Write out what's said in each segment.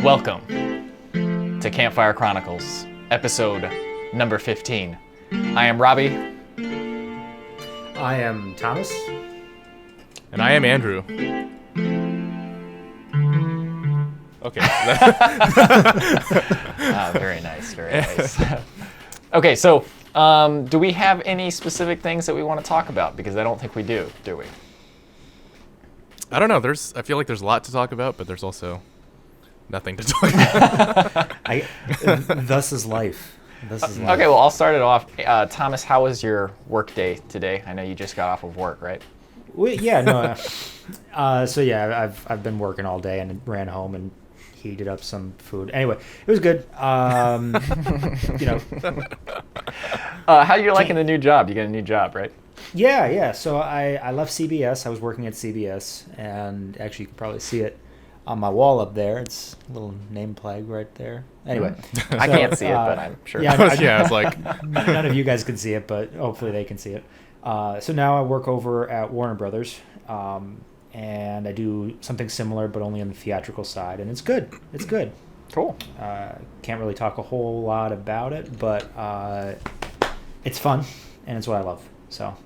Welcome to Campfire Chronicles, episode number 15. I am Robby. I am Thomas. And I am Andrew. Okay. Very nice, very nice. Okay, so do we have any specific things that we want to talk about? Because I don't think we do we? I don't know. I feel like there's a lot to talk about, but there's also nothing to talk about. Thus is life. Okay, well, I'll start it off. Thomas, how was your work day today? I know you just got off of work, right? I've been working all day and ran home and heated up some food. Anyway, it was good. How you liking the new job? You got a new job, right? Yeah. So I left CBS. I was working at CBS, and actually you can probably see it on my wall up there. It's a little name plaque right there. Anyway. I can't see it, but I'm sure. Yeah, it's like... None of you guys can see it, but hopefully they can see it. So now I work over at Warner Brothers, and I do something similar, but only on the theatrical side, and it's good. It's good. Cool. Can't really talk a whole lot about it, but it's fun, and it's what I love. So.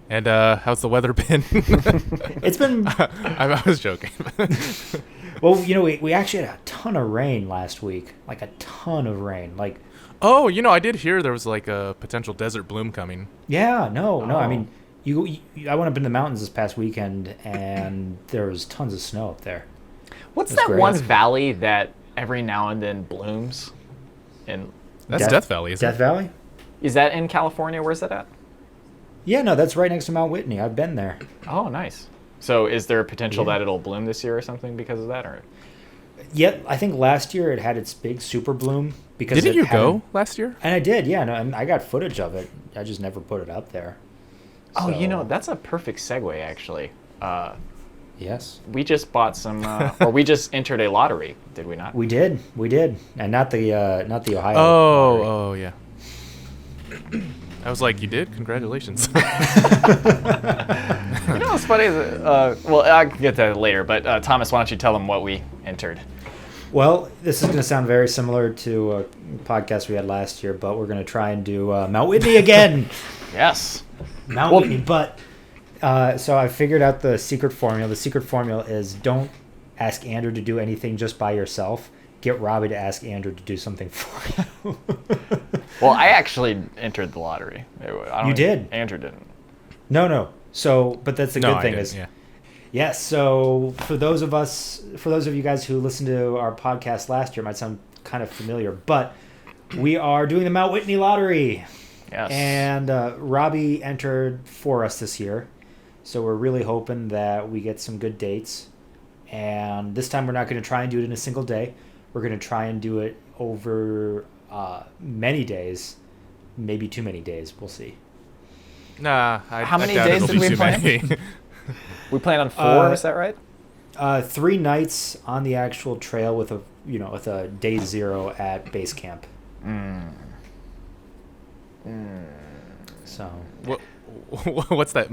And how's the weather been? It's been... I was joking. Well, we actually had a ton of rain last week, like a ton of rain, like. Oh, I did hear there was like a potential desert bloom coming. Yeah, no. I mean, I went up in the mountains this past weekend, and there was tons of snow up there. What's that great. One valley that every now and then blooms? That's Death Valley, isn't it? Death Valley? Is that in California? Where's that at? Yeah, no, that's right next to Mount Whitney. I've been there. Oh, nice. So is there a potential that it'll bloom this year or something because of that? Or? Yeah, I think last year it had its big super bloom. Didn't you go last year? And I did, yeah. No, and I got footage of it. I just never put it up there. Oh, that's a perfect segue, actually. Yes. We just bought some, or we just entered a lottery, did we not? We did, and not the Ohio. Oh, yeah. I was like, you did? Congratulations. What's funny is, well, I'll get to that later, but Thomas, why don't you tell them what we entered? Well, this is going to sound very similar to a podcast we had last year, but we're going to try and do Mount Whitney again. Yes. Mount Whitney, but so I figured out the secret formula. The secret formula is don't ask Andrew to do anything just by yourself. Get Robby to ask Andrew to do something for you. Well, I actually entered the lottery. You did? Andrew didn't. No. So, but that's the good thing is, yeah. Yes. So for those of you guys who listened to our podcast last year, it might sound kind of familiar, but we are doing the Mount Whitney lottery. Yes. And Robby entered for us this year, so we're really hoping that we get some good dates. And this time we're not going to try and do it in a single day. We're going to try and do it over many days, maybe too many days. We'll see. Nah. How many days did we plan? We plan on 4. Is that right? 3 nights on the actual trail with a day 0 at base camp. So. What's that?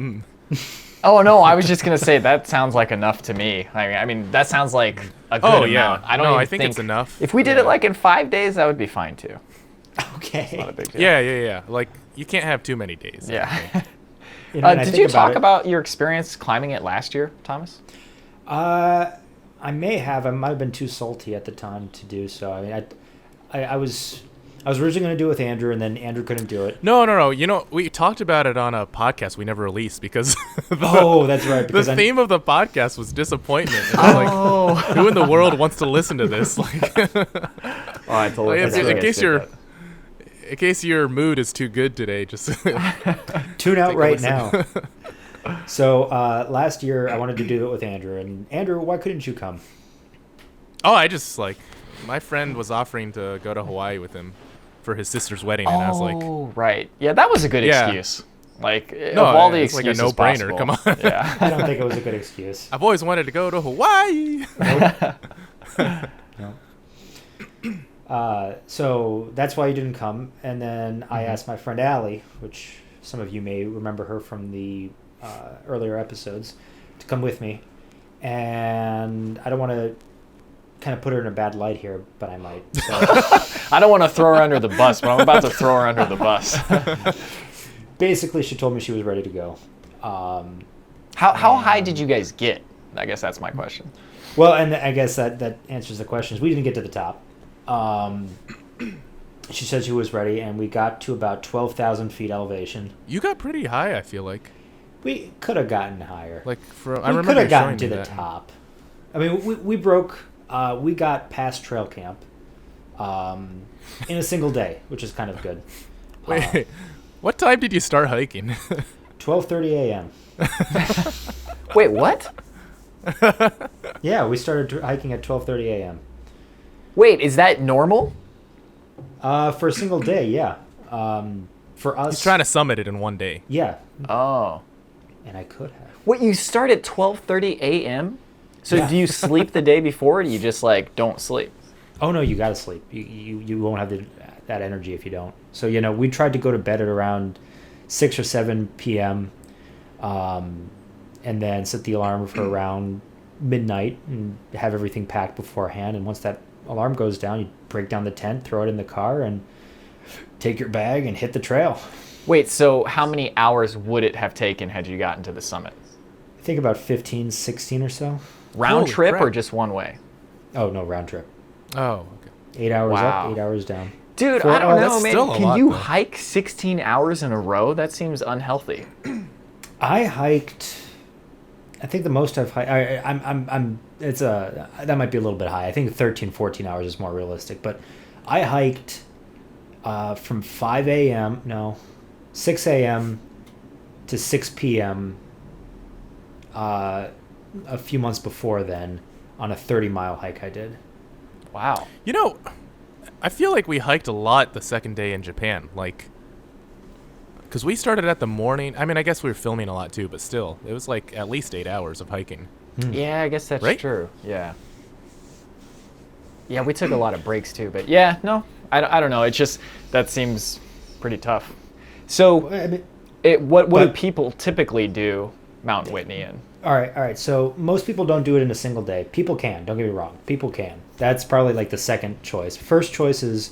Oh no, I was just gonna say that sounds like enough to me. I mean that sounds like a good amount. I think it's enough. If we did it like in 5 days, that would be fine too. Okay. It's not a big deal. Yeah. Like you can't have too many days. Yeah. Did you talk about your experience climbing it last year, Thomas? I may have. I might have been too salty at the time to do so. I mean, I was originally going to do it with Andrew, and then Andrew couldn't do it. No. We talked about it on a podcast we never released because that's right. Because the theme of the podcast was disappointment. And I was like, who in the world wants to listen to this? Like, I totally in case your mood is too good today, just tune out right now. So last year I wanted to do it with Andrew, and Andrew, why couldn't you come? Oh, I just my friend was offering to go to Hawaii with him for his sister's wedding, and I was like, "Oh, right, yeah, that was a good excuse." Like, of all the excuses, like a no-brainer. possible, Come on, yeah. I don't think it was a good excuse. I've always wanted to go to Hawaii. No. So that's why you didn't come, and then I asked my friend Allie, which some of you may remember her from the earlier episodes, to come with me, and I don't want to kind of put her in a bad light here, but I might. So. I don't want to throw her under the bus, but I'm about to throw her under the bus. Basically, she told me she was ready to go. How high did you guys get? I guess that's my question. Well, and I guess that answers the questions. We didn't get to the top. She said she was ready, and we got to about 12,000 feet elevation. You got pretty high, I feel like. We could have gotten higher. I We remember could have gotten showing to me the that. top. I mean, we broke. We got past trail camp in a single day, which is kind of good. Wait, what time did you start hiking? 12:30 a.m. Wait, what? Yeah, we started hiking at 12:30 a.m. Wait, is that normal? For a single day, yeah. For us, He's trying to summit it in one day. yeah, Oh. and I could have. Wait, you start at 12:30 a.m.? So Yeah. do you sleep the day before, or do you just like don't sleep? Oh no, you gotta sleep. You won't have that energy if you don't. So we tried to go to bed at around 6 or 7 p.m. And then set the alarm for around midnight and have everything packed beforehand. And once that alarm goes down, you break down the tent, throw it in the car, and take your bag and hit the trail. Wait, so how many hours would it have taken had you gotten to the summit? I think about 15, 16 or so. Round Holy trip or crap. just one way? Oh no, round trip. Oh, okay. 8 hours Wow. up, 8 hours down. Dude, For- I don't know, that's man. still a Can lot, you though. hike 16 hours in a row? That seems unhealthy. I hiked. I think the most I've hiked. I'm. It's a. That might be a little bit high. I think 13, 14 hours is more realistic. But I hiked from 5 a.m. No, 6 a.m. to 6 p.m. A few months before then, on a 30-mile hike I did. Wow. I feel like we hiked a lot the second day in Japan. Because we started at the morning. I mean, I guess we were filming a lot too, but still, it was like at least 8 hours of hiking. Yeah, I guess that's Right? true. Yeah. Yeah, we took a lot of breaks too, but yeah, no, I don't know. It's just, that seems pretty tough. So, I mean, what do But- people typically do Mount Whitney in? all right. So most people don't do it in a single day. People can. Don't get me wrong. People can. That's probably like the second choice. First choice is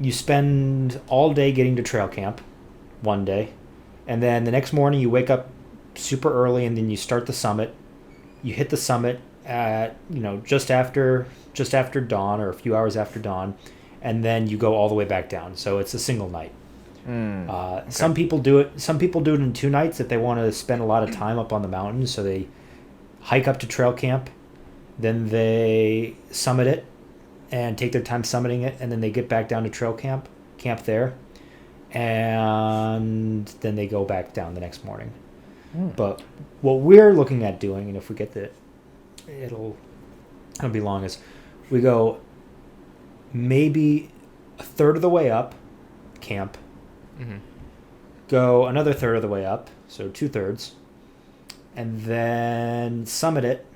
you spend all day getting to trail camp one day, and then the next morning you wake up super early, and then you start the summit. You hit the summit at just after dawn or a few hours after dawn, and then you go all the way back down. So it's a single night. Some people do it. Some people do it in 2 nights if they want to spend a lot of time up on the mountains. So they hike up to trail camp, then they summit it, and take their time summiting it, and then they get back down to trail camp there, and then they go back down the next morning. But what we're looking at doing, and if we get it'll be long, is we go maybe a third of the way up camp, go another third of the way up, so 2/3, and then summit it,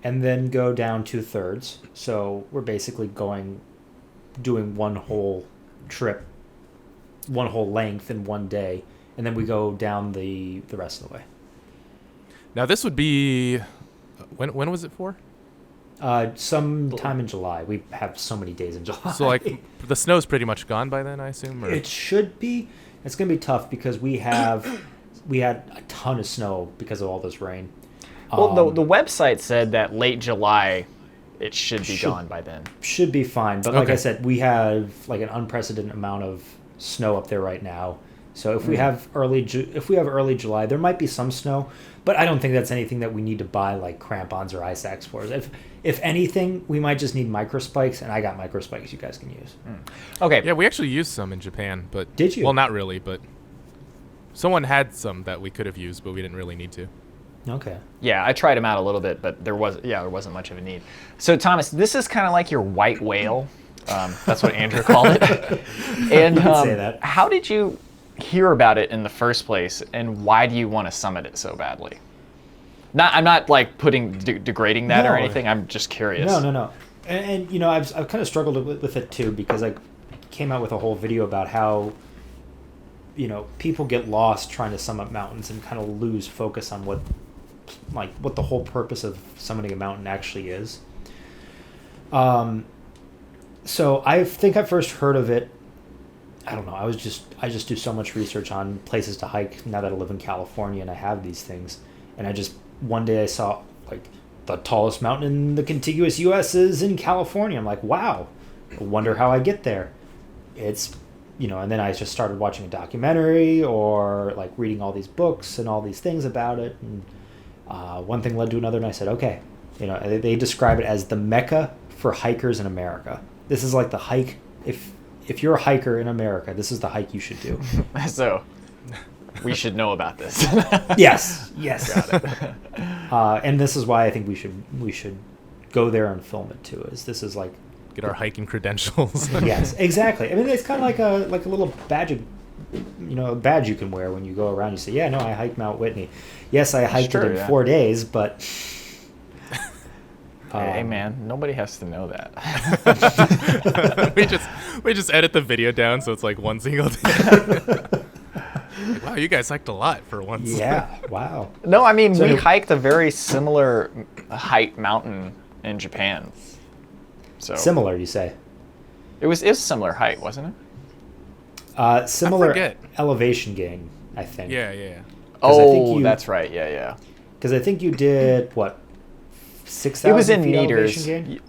and then go down 2/3. So we're basically doing one whole trip, one whole length in one day, and then we go down the rest of the way. Now this would be when was it for? Sometime in July. We have so many days in July. So the snow's pretty much gone by then, I assume. Or? It should be. It's gonna be tough because we had a ton of snow because of all this rain. Well, the website said that late July, it should be gone by then. Should be fine, but like Okay. I said, we have like an unprecedented amount of snow up there right now. So if we have early July, there might be some snow, but I don't think that's anything that we need to buy like crampons or ice axe for. If anything, we might just need micro spikes, and I got micro spikes you guys can use. Okay. Yeah, we actually used some in Japan, but Did you? Well, not really, but someone had some that we could have used, but we didn't really need to. Okay. Yeah, I tried them out a little bit, but there wasn't much of a need. So Thomas, this is kind of like your white whale. That's what Andrew called it. And You could say that. how did you hear about it in the first place, and why do you want to summit it so badly? I'm not like degrading that or No. anything. I'm just curious. No. And I've kind of struggled with it too, because I came out with a whole video about how people get lost trying to summit mountains and kind of lose focus on what the whole purpose of summiting a mountain actually is. So I think I first heard of it. I don't know. I just do so much research on places to hike now that I live in California and I have these things. And one day I saw like the tallest mountain in the contiguous U.S. is in California. I'm like, wow. I wonder how I get there. It's, and then I just started watching a documentary or like reading all these books and all these things about it. And one thing led to another, and I said, okay. They describe it as the Mecca for hikers in America. This is like the hike. If you're a hiker in America, this is the hike you should do. So, we should know about this. Yes. Got it. And this is why I think we should go there and film it too. This is like Get our hiking credentials. Yes, exactly. I mean, it's kind of like a little badge, a badge you can wear when you go around. You say, yeah, no, I hiked Mount Whitney. Yes, I hiked it in 4 days, but. Hey man, nobody has to know that. we just edit the video down so it's like one single day. Wow, you guys hiked a lot for once. Yeah, wow. No, I mean, we hiked a very similar height mountain in Japan. So similar, you say? It was similar height, wasn't it? Similar elevation gain, I think. Yeah. Oh, that's right. Yeah. Because I think you did, what, 6,000 It was in feet meters. elevation gain?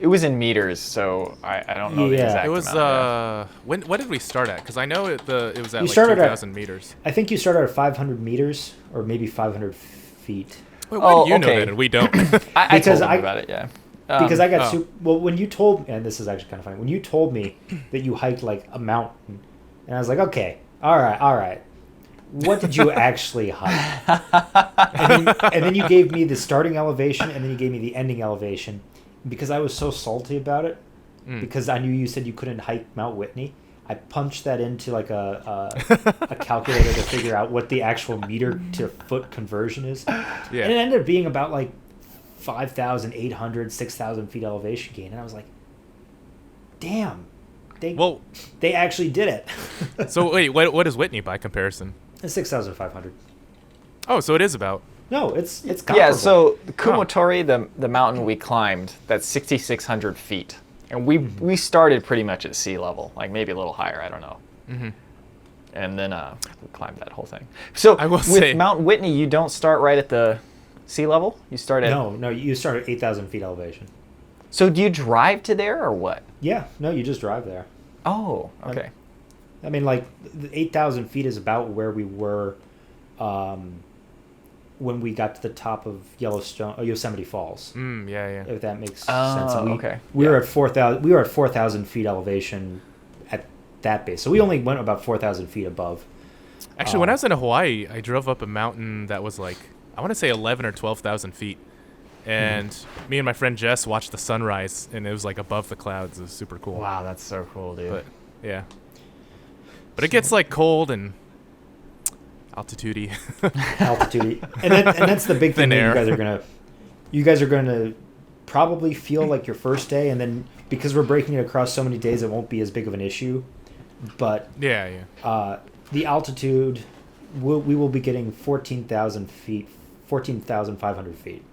It was in meters, so I don't know the exact It was, amount. what did we start at? Because I know it was at You like started 2,000 meters. I think you started at 500 meters, or maybe 500 feet. Wait, why do you know okay. that and we don't? I told him about it, yeah. Because I got when you told me, and this is actually kind of funny, when you told me that you hiked like a mountain, and I was like, okay, all right, what did you actually hike? and then you gave me the starting elevation, and then you gave me the ending elevation. Because I was so salty about it, because I knew you said you couldn't hike Mount Whitney, I punched that into like a calculator to figure out what the actual meter to foot conversion is. Yeah. And it ended up being about like 5,800, 6,000 feet elevation gain. And I was like, damn, they actually did it. So wait, what is Whitney by comparison? It's 6,500. Oh, so it is about. No, it's comparable. Yeah, so Kumotori, the mountain we climbed, that's 6,600 feet. And we started pretty much at sea level, like maybe a little higher, I don't know. Mm-hmm. And then we climbed that whole thing. So with Mount Whitney, you don't start right at the sea level? You start at... No, you start at 8,000 feet elevation. So do you drive to there or what? Yeah, no, you just drive there. Oh, okay. I mean, like, 8,000 feet is about where we were when we got to the top of Yosemite Falls. Yeah. If that makes sense. And okay. We were at 4,000. We were at 4,000 feet elevation at that base. So we only went about 4,000 feet above. Actually, when I was in Hawaii, I drove up a mountain that was like, I want to say 11 or 12,000 feet. And me and my friend Jess watched the sunrise, and it was like above the clouds. It was super cool. Wow, that's so cool, dude. But yeah. But it gets like cold and altitude-y. And that's the big thing that you guys are gonna probably feel like your first day, and then because we're breaking it across so many days, it won't be as big of an issue. But yeah. The altitude, we will be getting 14,000 feet, 14,500 feet.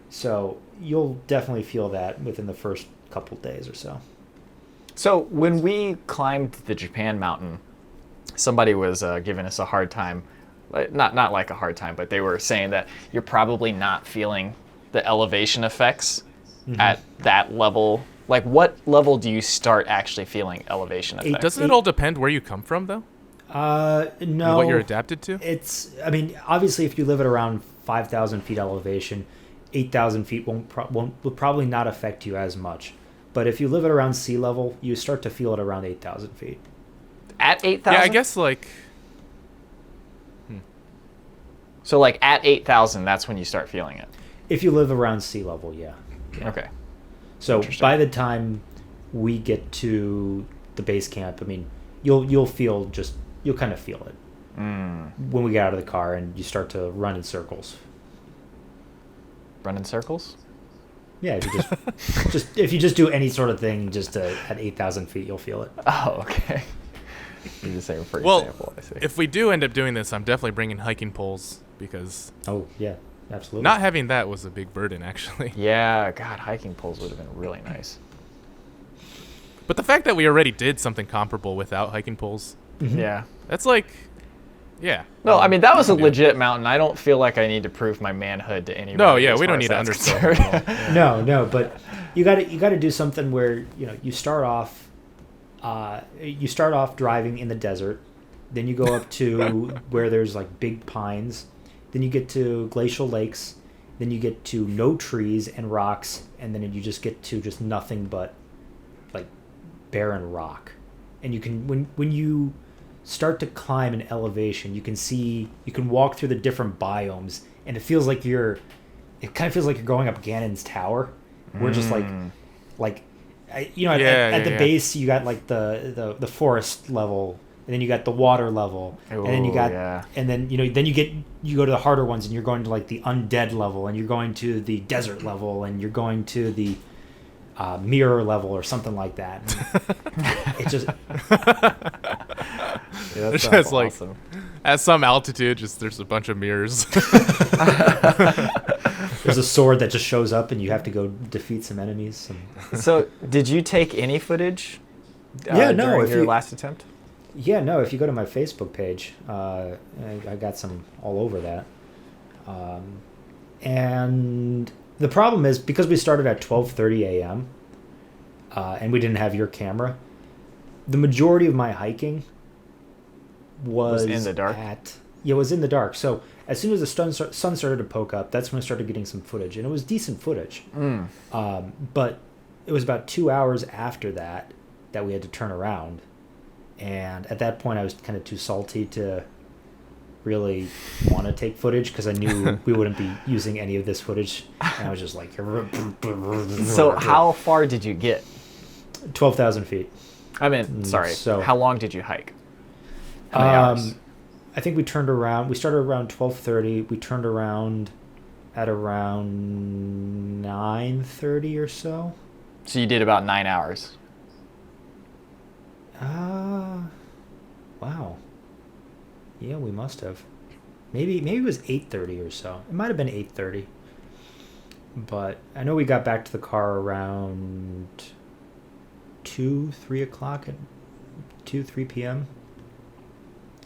So you'll definitely feel that within the first couple days or so. So when we climbed the Japan mountain, somebody was giving us a hard time. Not like a hard time, but they were saying that you're probably not feeling the elevation effects at that level. Like, what level do you start actually feeling elevation effects? Doesn't it all depend where you come from, though? No. And what you're adapted to? Obviously, if you live at around 5,000 feet elevation, 8,000 feet will probably not affect you as much. But if you live at around sea level, you start to feel it around 8,000 feet. At 8,000? Yeah, I guess like... So like at 8,000, that's when you start feeling it? If you live around sea level, yeah. Okay. So by the time we get to the base camp, I mean, you'll kind of feel it when we get out of the car and you start to run in circles. Run in circles? Yeah, if you just do any sort of thing at 8,000 feet, you'll feel it. Oh, okay. You're just saying for example, I see. If we do end up doing this, I'm definitely bringing hiking poles because... Oh, yeah. Absolutely. Not having that was a big burden, actually. Yeah, God, hiking poles would have been really nice. But the fact that we already did something comparable without hiking poles, Yeah. that's like, yeah. No, I mean, that was a Yeah. legit mountain. I don't feel like I need to prove my manhood to anybody. No, yeah, as we far don't as need to that's undersell. concerned. it at all. Yeah. No, but you got to do something where you start off driving in the desert, then you go up to where there's like big pines, then you get to glacial lakes, then you get to no trees and rocks, and then you just get to just nothing but like barren rock. And you can when you start to climb an elevation, you can walk through the different biomes, and it kind of feels like you're going up Ganon's Tower. We're just at the base you got like the forest level, and then you got the water level, and then you got and then you go to the harder ones, and you're going to like the undead level, and you're going to the desert level, and you're going to the mirror level or something like that. It just that It's sounds just like awesome. at some altitude, there's a bunch of mirrors. there's a sword that just shows up, and you have to go defeat some enemies. So, did you take any footage? No. During If your last attempt. Yeah, no. If you go to my Facebook page, I got some all over that. And the problem is because we started at 12:30 a.m. And we didn't have your camera, the majority of my hiking was in the dark. It was in the dark. So as soon as the sun started to poke up, that's when I started getting some footage, and it was decent footage. But it was about 2 hours after that we had to turn around, and at that point I was kind of too salty to really want to take footage because I knew we wouldn't be using any of this footage, and I was just like, So, how far did you get? 12,000 feet. I mean, sorry. So- how long did you hike? How many hours? I think we started around 12:30. We turned around at around 9:30 or so. So you did about 9 hours. Wow. Yeah, we must have. Maybe it was 8:30 or so. It might have been 8:30. But I know we got back to the car around 3 o'clock at 3 p.m.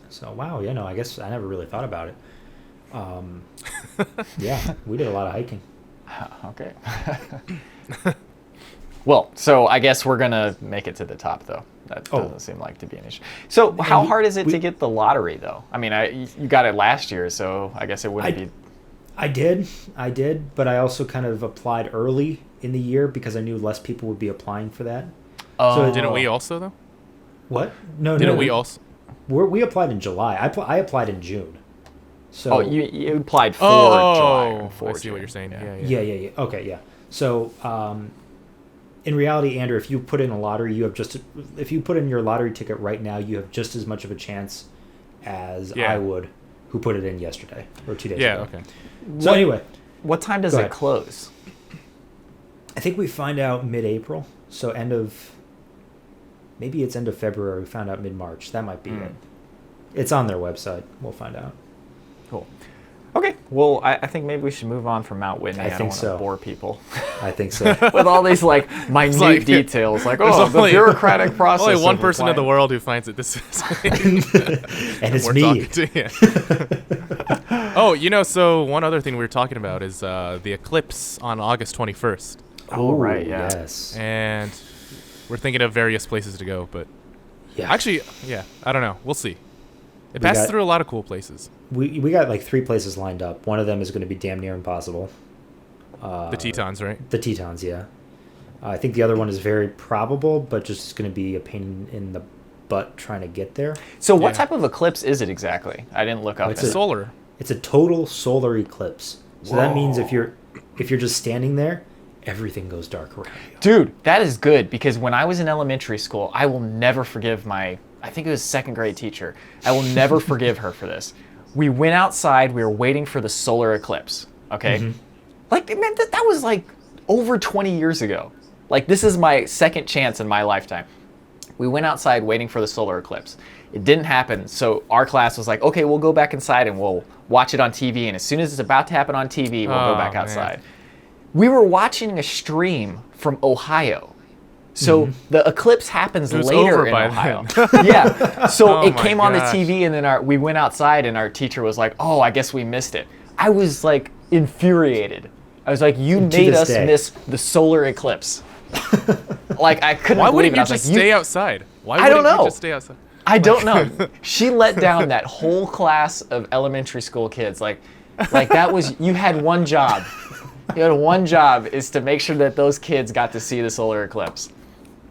So wow, I guess I never really thought about it. Yeah, we did a lot of hiking. Okay. Well, so I guess we're gonna make it to the top, though. That doesn't seem like to be an issue. So, how hard is it to get the lottery, though? I mean, you got it last year, so I guess it wouldn't be. I did, but I also kind of applied early in the year because I knew less people would be applying for that. So didn't we also though? What? No. Didn't we also? We applied in July. I applied in June. So you applied for July. Oh, For I see what June. you're saying. Yeah. Okay, yeah. So, in reality, Andrew, if you put in a lottery, if you put in your lottery ticket right now, you have just as much of a chance as I would, who put it in yesterday or 2 days ago. Yeah. Okay. So anyway, What time does Go it ahead. close? I think we find out mid-April. So maybe it's end of February. We found out mid-March. That might be it. It's on their website. We'll find out. Cool. Okay. Well, I think maybe we should move on from Mount Whitney. I don't think want so. to bore people I think so. with all these minute like- details, like There's the only- bureaucratic process. Only one of person in the applying. world who finds it this is. And it's We're me. talking to you. Oh, so one other thing we were talking about is the eclipse on August 21st. Oh, right, yeah. Yes. And we're thinking of various places to go, but Yeah. actually, I don't know. We'll see. It We passes got- through a lot of cool places. We got like 3 places lined up. One of them is going to be damn near impossible. The Tetons, right? The Tetons, yeah. I think the other one is very probable, but just going to be a pain in the butt trying to get there. So, what Yeah. type of eclipse is it exactly? I didn't look up. It's it. Solar. It's a total solar eclipse. So that means if you're just standing there, everything goes dark around you. Dude, that is good because when I was in elementary school, I will never forgive I think it was 2nd grade teacher. I will never forgive her for this. We went outside, we were waiting for the solar eclipse, okay? Mm-hmm. Man, that was over 20 years ago. This is my second chance in my lifetime. We went outside waiting for the solar eclipse. It didn't happen, so our class was like, okay, we'll go back inside and we'll watch it on TV, and as soon as it's about to happen on TV, we'll go back outside. Man. We were watching a stream from Ohio. So the eclipse happens later in Ohio. Yeah. So it came on the TV, and then we went outside, and our teacher was like, "Oh, I guess we missed it." I was like infuriated. I was like, "You made us miss the solar eclipse." Like I couldn't. Why believe wouldn't it. you just stay outside? Why I don't wouldn't know. you just stay outside? I don't know. She let down that whole class of elementary school kids. Like that was, you had one job. You had one job, is to make sure that those kids got to see the solar eclipse.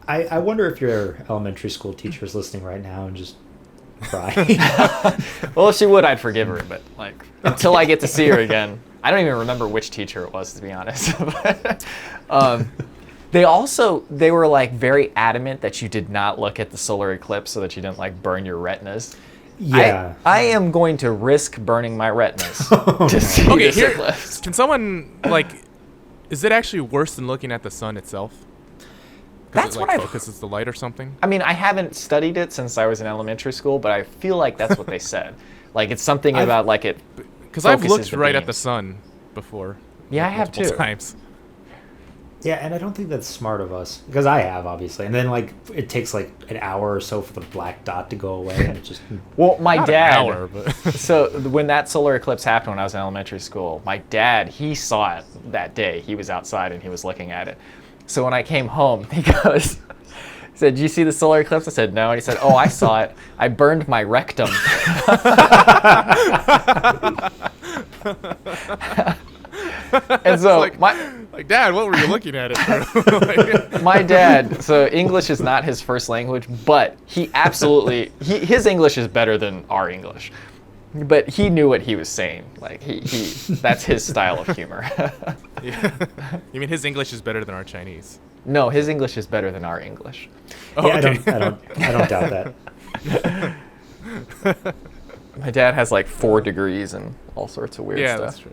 I wonder if your elementary school teacher is listening right now and just cry. Well, if she would, I'd forgive her. But like, until I get to see her again, I don't even remember which teacher it was, to be honest. They were like very adamant that you did not look at the solar eclipse so that you didn't like burn your retinas. Yeah. I am going to risk burning my retinas to see this eclipse. Can someone is it actually worse than looking at the sun itself? That's what I focuses the light or something. I mean, I haven't studied it since I was in elementary school, but I feel like that's what they said. Like it's something about like it. Because I've looked right at the sun before. Yeah, I have too. Times. Yeah, and I don't think that's smart of us, because I have, obviously. And then like it takes like an hour or so for the black dot to go away, and it just. Well, my dad. An hour, but So when that solar eclipse happened when I was in elementary school, my dad, he saw it that day. He was outside and he was looking at it. So when I came home, he goes, he said, "Did you see the solar eclipse?" I said, "No." And he said, "Oh, I saw it. I burned my rectum." And so like, Dad, what were you looking at it for? My dad, so English is not his first language, but he absolutely, his English is better than our English. But he knew what he was saying. Like he that's his style of humor. Yeah. You mean his English is better than our Chinese? No, his English is better than our English. Oh, yeah, okay. I don't doubt that. My dad has like 4 degrees and all sorts of weird stuff. That's true.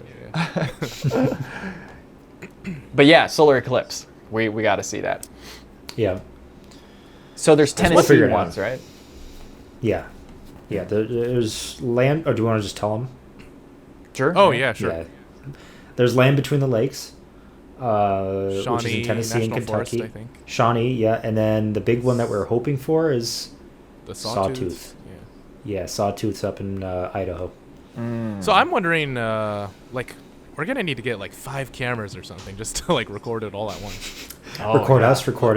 Yeah. But yeah, solar eclipse. We got to see that. Yeah. So there's We'll Tennessee figure it ones, out. right? Yeah. Yeah, there's land. Or do you want to just tell them? Sure. Oh yeah, sure. Yeah. There's land between the lakes, which is Shawnee in Tennessee and National Kentucky. Forest, I think. Shawnee, yeah, and then the big one that we're hoping for is The Sawtooth. Yeah, Sawtooth's up in Idaho. So I'm wondering, we're gonna need to get like 5 cameras or something just to like record it all at once. Record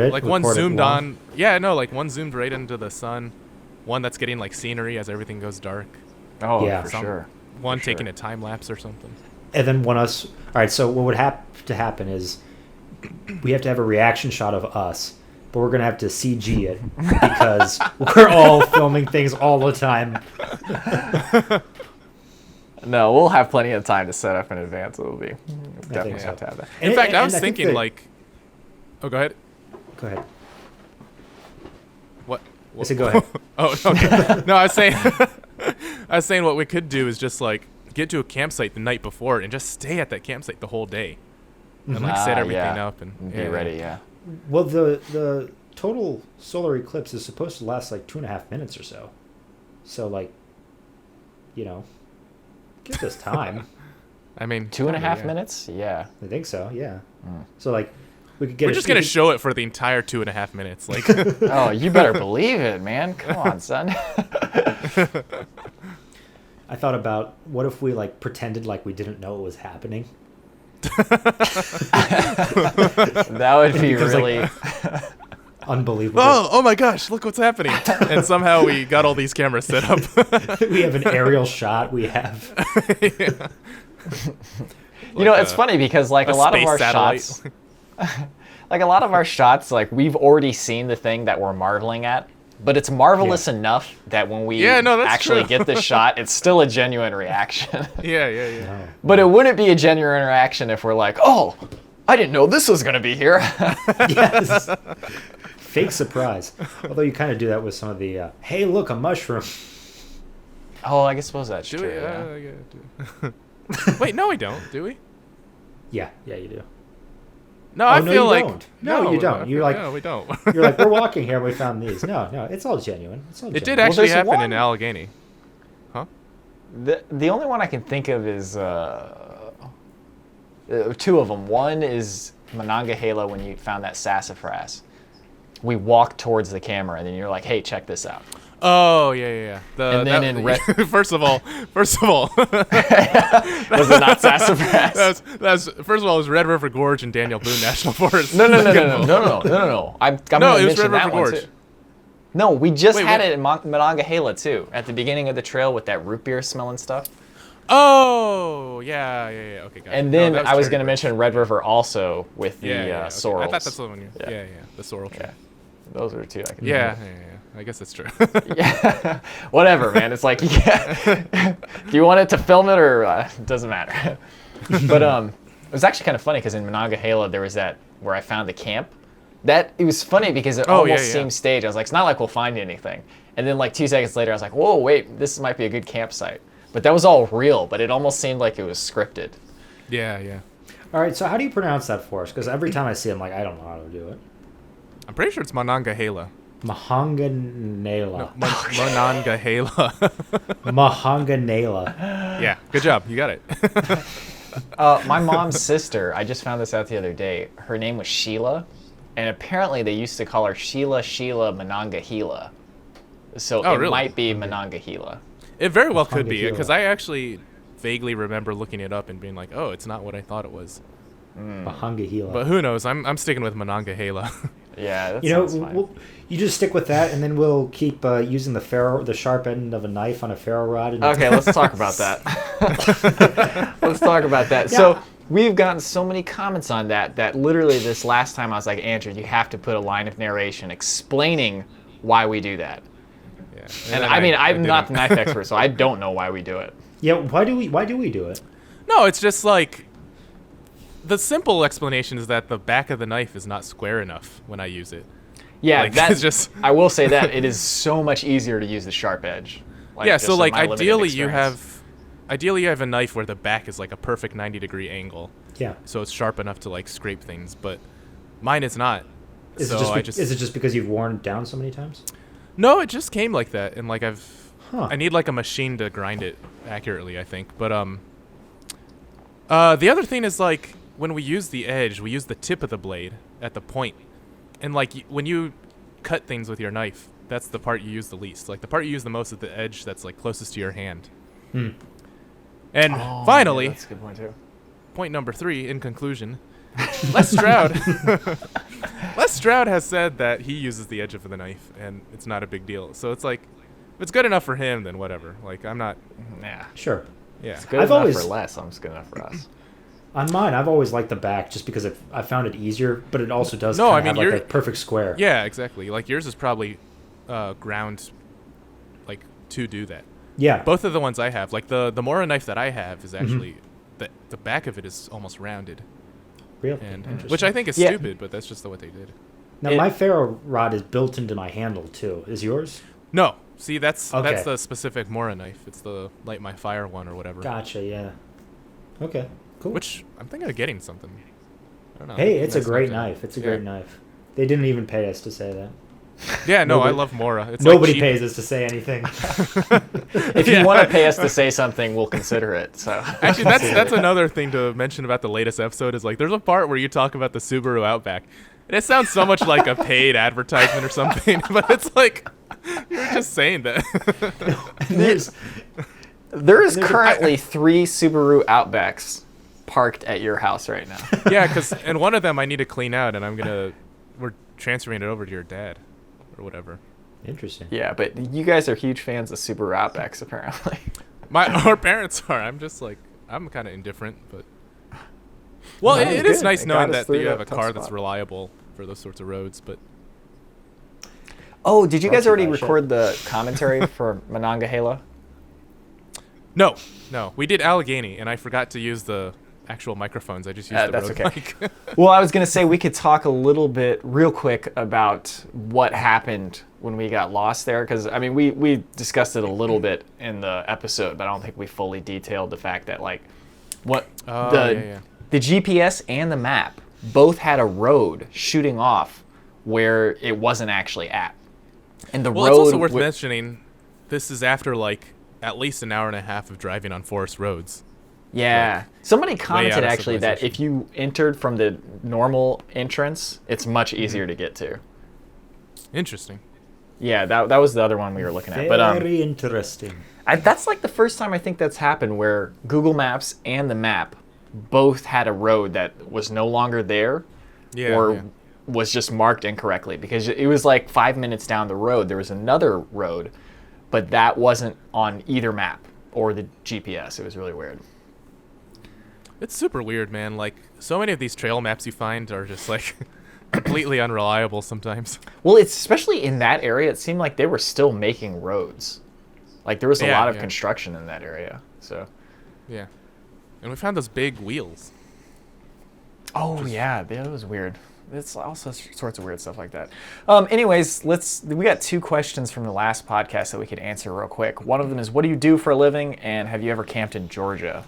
it. Like record one it zoomed long. on. Yeah, no, like one zoomed right into the sun. One that's getting like scenery as everything goes dark. Oh, Yeah. for sure. One For sure. taking a time lapse or something. And then All right, so what would have to happen is we have to have a reaction shot of us, but we're going to have to CG it because we're all filming things all the time. No, we'll have plenty of time to set up in advance. It'll be definitely so. have to have that. In fact, I was think thinking that- like, oh, go ahead. Go ahead. What? I said go ahead. Oh, okay. No, I was saying what we could do is just like get to a campsite the night before and just stay at that campsite the whole day, and like set everything up and be ready. Yeah. Well, the total solar eclipse is supposed to last like 2.5 minutes or so. So like, give us time. I mean, 2.5 yeah. minutes. Yeah. I think so. Yeah. So like, we could get. We're just gonna show it for the entire 2.5 minutes. Like, Oh, you better believe it, man. Come on, son. I thought about what if we like pretended like we didn't know it was happening. That would be Because, really. Unbelievable. oh my gosh, look what's happening! And somehow we got all these cameras set up. We have an aerial shot. We have. Yeah. It's funny because like a lot of space our satellite. shots, like a lot of our shots, like we've already seen the thing that we're marveling at, but it's marvelous enough that when we Yeah, no, that's actually true. get the shot, it's still a genuine reaction. Yeah. No. But it wouldn't be a genuine reaction if we're like, oh, I didn't know this was gonna be here. Yes. Fake surprise. Although you kind of do that with some of the, hey, look, a mushroom. Oh, I suppose that's Do true. we? Yeah. Yeah. Wait, no, we don't. Do we? Yeah, you do. No, I Oh, no, feel you like don't. No, you don't. You're like, no, we don't. you're like, we're walking here. We found these. No, it's all genuine. It's all It did genuine. actually there's happen one- in Allegheny. Huh? The only one I can think of is two of them. One is Monongahela when you found that sassafras. We walked towards the camera, and then you're like, "Hey, check this out." Oh yeah. And then in red- first of all, Was it not sassafras? that's first of all, it was Red River Gorge and Daniel Boone National Forest. No. I'm No, gonna it was mention Red that River one Gorge. too. No, we just Wait, had what? it in Monongahela too, at the beginning of the trail with that root beer smelling stuff. Oh yeah. Okay, got it. And No, then that I was Cherry gonna Bush. mention Red River also with the Okay. sorrels. I thought that's the one. Yeah. Yeah, the sorrel tree. Yeah, those are two I can. Yeah. I guess that's true. Yeah. Whatever, man. It's like, yeah. Do you want it to film it or it doesn't matter? But it was actually kind of funny because in Monongahela there was that where I found the camp. That it was funny because it almost seemed staged. I was like, it's not like we'll find anything. And then like 2 seconds later, I was like, whoa, wait, this might be a good campsite. But that was all real. But it almost seemed like it was scripted. Yeah. All right, so how do you pronounce that for us? Because every time I see it, I'm like, I don't know how to do it. I'm pretty sure it's Monongahela. Mahanganela. Monongahela. Mahanganela. Yeah, good job. You got it. My mom's sister, I just found this out the other day. Her name was Sheila. And apparently they used to call her Sheila Monongahela. So it really? might be Monongahela. It very well could be, Monongahela. because I actually vaguely remember looking it up and being like, oh, it's not what I thought it was. Mahangahela. But who knows? I'm sticking with Monongahela. Yeah, that You know, sounds fine. you just stick with that, and then we'll keep using the sharp end of a knife on a ferro rod. And Okay, let's talk about that. Let's talk about that. So we've gotten so many comments on that literally this last time I was like, Andrew, you have to put a line of narration explaining why we do that. Yeah. And then I mean, I'm didn't. not the knife expert, so I don't know why we do it. Yeah, why do we do it? No, it's just like the simple explanation is that the back of the knife is not square enough when I use it. Yeah, Like, that's it's just- I will say that it is so much easier to use the sharp edge. Yeah, so just in like my limited ideally you experience. have a knife where the back is like a perfect 90-degree angle, Yeah. so it's sharp enough to like scrape things, but mine is not. Is So it just because you've worn it down so many times? No, it just came like that, and like Huh. I need like a machine to grind it accurately, I think. But the other thing is like when we use the edge, we use the tip of the blade at the point, and like when you cut things with your knife, that's the part you use the least. Like the part you use the most is the edge that's like closest to your hand. Hmm. And Oh, finally, yeah, that's a good point too. point number 3 in conclusion, Les Stroud. Les Stroud has said that he uses the edge of the knife, and it's not a big deal. So it's like, if it's good enough for him, then whatever. Like I'm not. Yeah, Sure. Yeah. it's good I've enough always- for less. I'm just good enough for us. On mine, I've always liked the back just because I found it easier, but it also does No, kinda I mean, have like you're- a perfect square. Yeah, exactly. Like yours is probably ground, like to do that. Yeah. Both of the ones I have, like the Mora knife that I have, is Mm-hmm. actually the back of it is almost rounded, Real. and Interesting. which I think is Yeah. stupid, but that's just what they did. Now, my ferro rod is built into my handle, too. Is yours? No, see that's Okay. the specific Mora knife. It's the light my fire one or whatever. Gotcha, yeah. Okay, cool. Which I'm thinking of getting something. I don't know. Hey, it's a Nice great to- knife. It's a Yeah. great knife. They didn't even pay us to say that. Yeah, no, I Nobody- love Mora. It's Nobody like cheap. pays us to say anything. If you want to pay us to say something, we'll consider it. So Actually, that's another thing to mention about the latest episode is like there's a part where you talk about the Subaru Outback. And it sounds so much like a paid advertisement or something, but it's like you're just saying that. There's- there is There's a- currently 3 Subaru Outbacks parked at your house right now. Yeah, and one of them I need to clean out, and we're transferring it over to your dad, or whatever. Interesting. Yeah, but you guys are huge fans of Subaru Outbacks, apparently. Our parents are. I'm just like I'm kind of indifferent, but well, No, it it's is good. nice It knowing got us that through you have that a tough car that's spot. reliable for those sorts of roads. But Oh, did you Brought guys to you already by record the commentary for Monongahela? no, we did Allegheny, and I forgot to use the actual microphones. I just used the That's Rode okay. mic. Well, I was going to say we could talk a little bit real quick about what happened when we got lost there. Because, I mean, we discussed it a little bit in the episode, but I don't think we fully detailed the fact that, like, what Oh, the yeah. the GPS and the map both had a road shooting off where it wasn't actually at. And the Well, road it's also worth wi- mentioning, this is after like at least an hour and a half of driving on forest roads. Yeah. Somebody commented out of actually that civilization. if you entered from the normal entrance, it's much easier to get to. Interesting. Yeah, that was the other one we were looking at. But Very interesting. that's like the first time I think that's happened where Google Maps and the map both had a road that was no longer there Yeah. or yeah. was just marked incorrectly, because it was like 5 minutes down the road there was another road, but that wasn't on either map or the GPS. It was really weird. It's super weird, man. Like, so many of these trail maps you find are just like completely unreliable sometimes. Well, it's especially in that area, it seemed like they were still making roads. Like there was a Yeah, lot of yeah. construction in that area. So Yeah. And we found those big wheels. oh yeah, that was weird. It's also sorts of weird stuff like that. Anyways, we got 2 questions from the last podcast that we could answer real quick. One of them is, what do you do for a living, and have you ever camped in Georgia?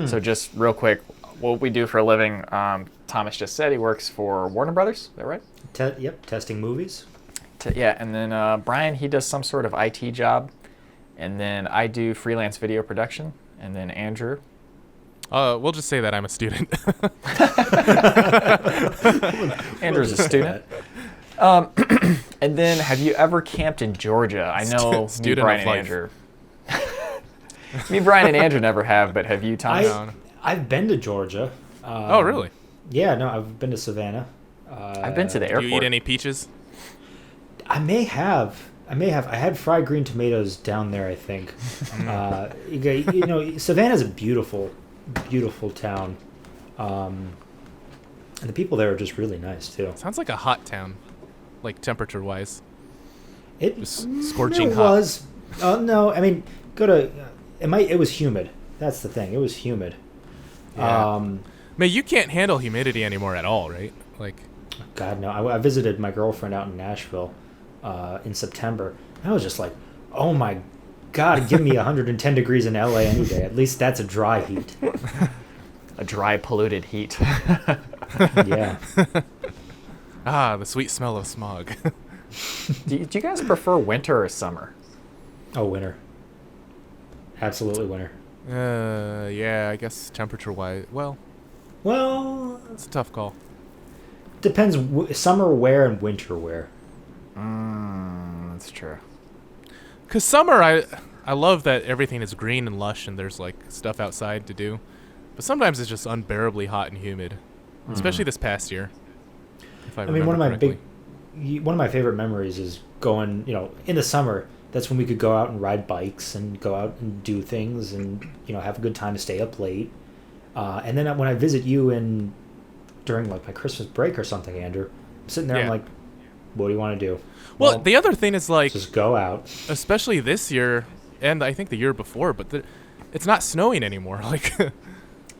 So just real quick, what we do for a living, Thomas just said he works for Warner Brothers. Is that right? Yep, testing movies. Yeah, and then Bryan, he does some sort of IT job, and then I do freelance video production, and then Andrew. We'll just say that I'm a student. Andrew's a student. And then, have you ever camped in Georgia? I know me, Student Bryan, of and life. Andrew. Me, Bryan, and Andrew never have, but have you, Thomas? No. I've been to Georgia. Oh, really? Yeah, no, I've been to Savannah. I've been to the Do airport. you eat any peaches? I may have. I had fried green tomatoes down there, I think. You know, Savannah's a beautiful, beautiful town. And the people there are just really nice, too. Sounds like a hot town, like temperature-wise. It Just scorching it hot. was. No, I mean, it was humid. That's the thing. It was humid. Yeah. Man, you can't handle humidity anymore at all, right? Like, God, no. I visited my girlfriend out in Nashville in September. I was just like, oh my God, give me 110 degrees in LA any day. At least that's a dry heat. A dry, polluted heat. Yeah. the sweet smell of smog. Do you guys prefer winter or summer? Oh, winter. Absolutely winter. Yeah, I guess temperature-wise. Well, Well, it's a tough call. depends summer where and winter where. That's true. Cause summer, I love that everything is green and lush and there's like stuff outside to do, but sometimes it's just unbearably hot and humid, especially this past year. If I I mean, remember one of my favorite memories is going, in the summer. That's when we could go out and ride bikes and go out and do things and, have a good time to stay up late. And then when I visit you during like my Christmas break or something, Andrew, I'm sitting there, Yeah. I'm like, what do you want to do? Well, the other thing is like, just go out. especially this year, and I think the year before, but it's not snowing anymore. Like,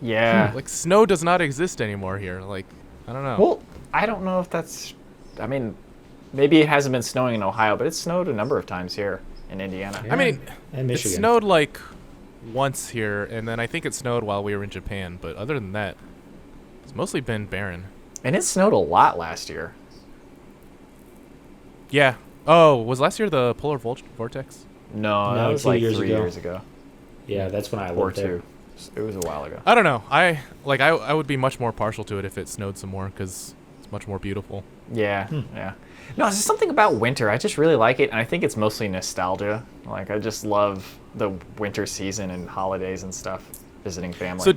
Yeah. like snow does not exist anymore here. Like, I don't know. Well, I don't know if that's... I mean, maybe it hasn't been snowing in Ohio, but it snowed a number of times here in Indiana. I mean, And it Michigan. snowed like once here, and then I think it snowed while we were in Japan. But other than that, it's mostly been barren. And it snowed a lot last year. Yeah. Oh, was last year the polar vortex? No, that No, was 2 like years 3 ago. years ago. Yeah, that's when I Or lived there. 2. It was a while ago. I don't know. I would be much more partial to it if it snowed some more because it's much more beautiful. Yeah, yeah. No, it's just something about winter. I just really like it, and I think it's mostly nostalgia. Like, I just love the winter season and holidays and stuff, visiting family. So,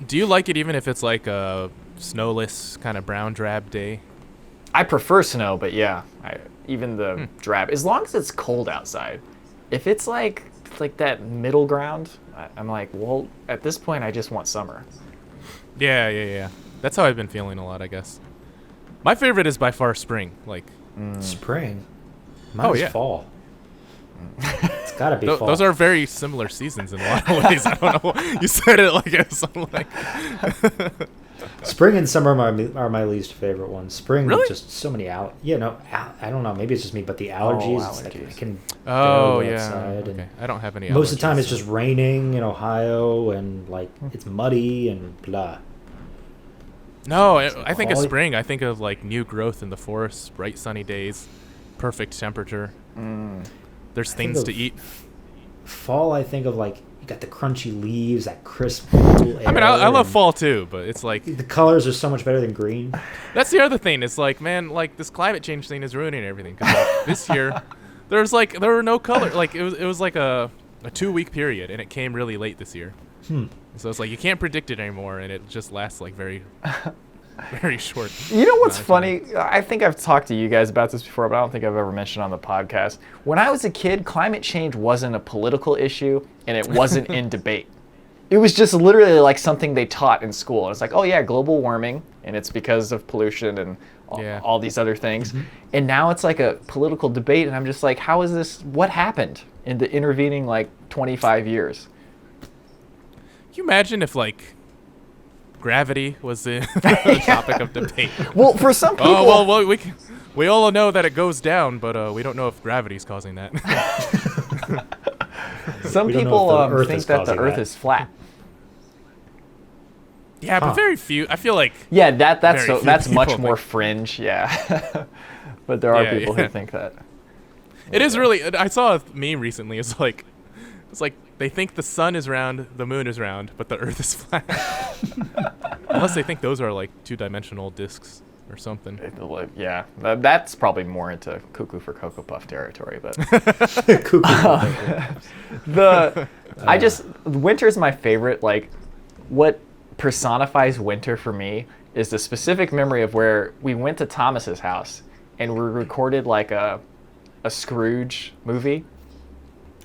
do you like it even if it's like a snowless kind of brown drab day? I prefer snow, but yeah, even the drab, as long as it's cold outside. If it's like that middle ground, I'm like, well, at this point, I just want summer. Yeah. That's how I've been feeling a lot, I guess. My favorite is by far spring. Like, Spring. Mine is yeah. fall. It's gotta be fall. those are very similar seasons in a lot of ways. I don't know. You said it like it's like. Spring and summer are my least favorite ones. Spring, Really? just so many I don't know. Maybe it's just me, but the allergies. It's like allergies. I can Oh barely go yeah. outside, Okay. and I don't have any. most of the time allergies, it's so- just raining in Ohio, and like it's muddy and blah. No, I think of fall- spring. I think of like new growth in the forest, bright sunny days, perfect temperature. There's think things of- to eat. Fall, I think of like you got the crunchy leaves, that crisp cool air. I mean, I love and fall too, but it's like The colors are so much better than green. that's the other thing. It's like, man, like this climate change thing is ruining everything. 'Cause, like, this year, there were no color. Like it was like a 2-week period, and it came really late this year. So it's like you can't predict it anymore, and it just lasts like very, very short. You know what's amount of time. funny? I think I've talked to you guys about this before, but I don't think I've ever mentioned on the podcast. When I was a kid, climate change wasn't a political issue, and it wasn't in debate. It was just literally like something they taught in school. It's like, oh yeah, global warming, and it's because of pollution and Yeah. all these other things. And now it's like a political debate, and I'm just like, how is this? What happened in the intervening like 25 years? Can you imagine if like gravity was the the topic of debate? Well, for some people, Oh well, we all know that it goes down, but we don't know if gravity's causing that. some We don't know people if the Earth think is that the causing Earth that. is flat. Yeah, but Huh. very few. I feel like Yeah, that's Very so, few that's much people more think- fringe. Yeah, but there are Yeah, people yeah. who think that. it is really. I saw a meme recently. It's like they think the sun is round, the moon is round, but the Earth is flat. Unless they think those are like 2-dimensional discs or something. Yeah, that's probably more into cuckoo for Cocoa Puff territory. But Cuckoo. winter's my favorite. Like, what personifies winter for me is the specific memory of where we went to Thomas's house and we recorded like a Scrooge movie.